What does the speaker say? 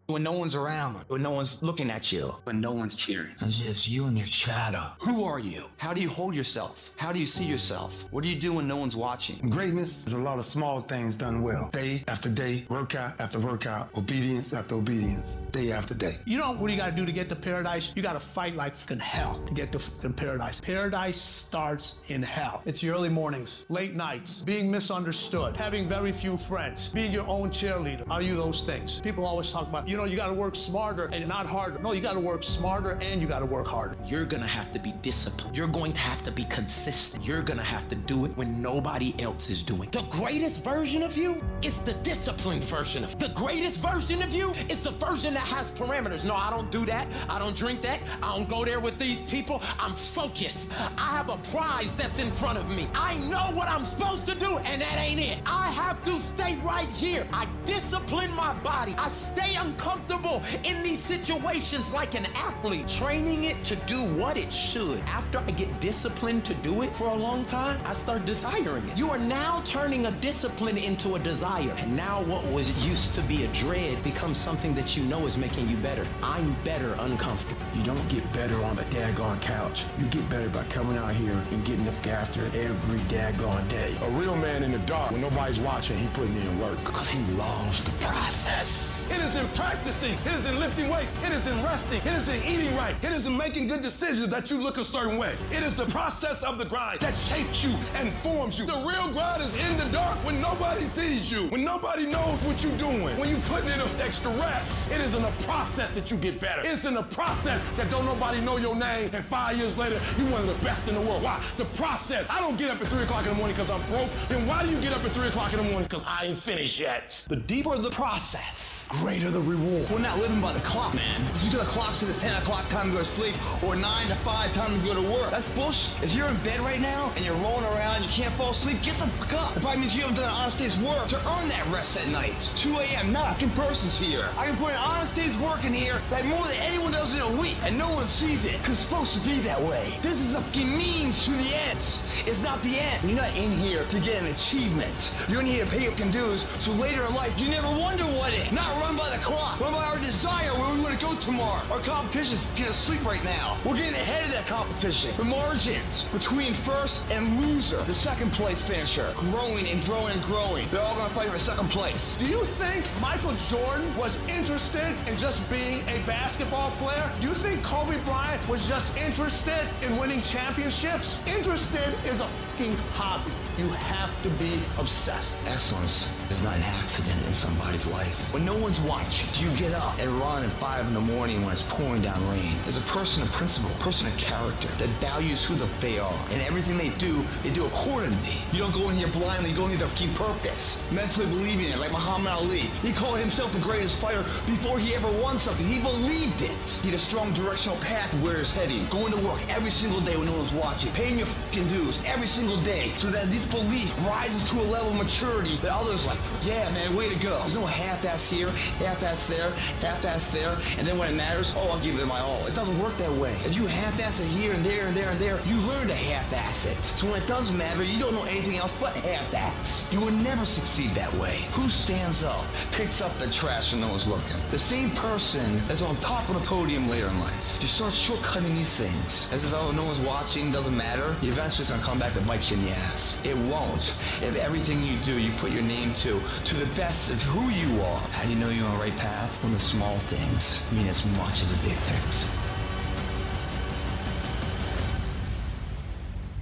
When no one's around, when no one's looking at you, when no one's cheering. It's just you and your shadow. Who are you? How do you hold yourself? How do you see yourself? What do you do when no one's watching? Greatness is a lot of small things done well. Day after day, workout after workout, obedience after obedience, day after day. You know what you gotta do to get to paradise? You gotta fight like fucking hell to get to fucking paradise. Paradise starts in hell. It's your early mornings, late nights, being misunderstood, having very few friends, being your own cheerleader. Are you those things? People always talk about, you gotta work smarter and not harder. No, you gotta work smarter and you gotta work harder. You're gonna have to be disciplined. You're going to have to be consistent. You're gonna have to do it when nobody else is doing. The greatest version of you is the disciplined version of you. The greatest version of you is the version that has parameters. No, I don't do that. I don't drink that. I don't go there with these people. I'm focused. I have a prize that's in front of me. I know what I'm supposed to do, and that ain't it. I have to stay right here. I discipline my body. I stay uncomfortable in these situations like an athlete, training it to do what it should. After I get disciplined to do it for a long time, I start desiring it. You are now turning a discipline into a desire. And now what was used to be a dread becomes something that you know is making you better. I'm better uncomfortable. You don't get better on the daggone couch. You get better by coming out here and getting after it every daggone day. A real man in the dark, when nobody's watching, he putting in work. Because he loves the process. It is in practicing. It is in lifting weights. It is in resting. It is in eating right. It is in making good decisions that you look a certain way. It is the process of the grind that shapes you and forms you. The real grind is in the dark when nobody sees you, when nobody knows what you're doing, when you're putting in those extra reps. It is in the process that you get better. It's in the process that don't nobody know your name, and 5 years later, you're one of the best in the world. Why? The process. I don't get up at 3 o'clock in the morning because I'm broke. Then why do you get up at 3 o'clock in the morning? Because I ain't finished yet. The deeper the process, greater the reward. We're not living by the clock, man. If you do the clock says it's 10 o'clock time to go to sleep or 9 to 5 time to go to work, that's bullshit. If you're in bed right now and you're rolling around, you can't fall asleep, get the fuck up. It probably means you haven't done an honest day's work to earn that rest at night. 2 a.m. knocking person's here. I can put an honest day's work in here like more than anyone does in a week, and no one sees it because it's supposed to be that way. This is a fucking means to the ends. It's not the end. You're not in here to get an achievement. You're in here to pay your dues so later in life you never wonder what it. Not run by the clock. Run by our desire where we want to go tomorrow. Our competition's getting asleep right now. We're getting ahead of that competition. The margins between first and loser, the second place finisher, growing and growing and growing. They're all gonna fight for second place. Do you think Michael Jordan was interested in just being a basketball player? Do you think Kobe Bryant was just interested in winning championships? Interested is a fucking hobby. You have to be obsessed. Excellence is not an accident in somebody's life. When no one's watching, you get up and run at 5 in the morning when it's pouring down rain. As a person of principle, person of character that values who they are, and everything they do accordingly. You don't go in here blindly, you go in here with a fucking purpose, mentally believing it, like Muhammad Ali. He called himself the greatest fighter before he ever won something. He believed it. He had a strong directional path where he's heading, going to work every single day when no one's watching, paying your fucking dues every single day, so that this belief rises to a level of maturity that others like, yeah, man, way to go. There's no half-ass here, half-ass there, half-ass there, and then when it matters, oh, I'll give it my all. It doesn't work that way. If you half-ass it here and there and there and there, you learn to half-ass it. So when it does matter, you don't know anything else but half-ass. You will never succeed that way. Who stands up, picks up the trash when no one's looking? The same person that's on top of the podium later in life. You start shortcutting these things as if, oh, no one's watching, doesn't matter. Eventually it's gonna come back to bite you in the ass. It won't. If everything you do, you put your name to the best of who you are. How do you know you're on the right path? When the small things mean as much as the big things.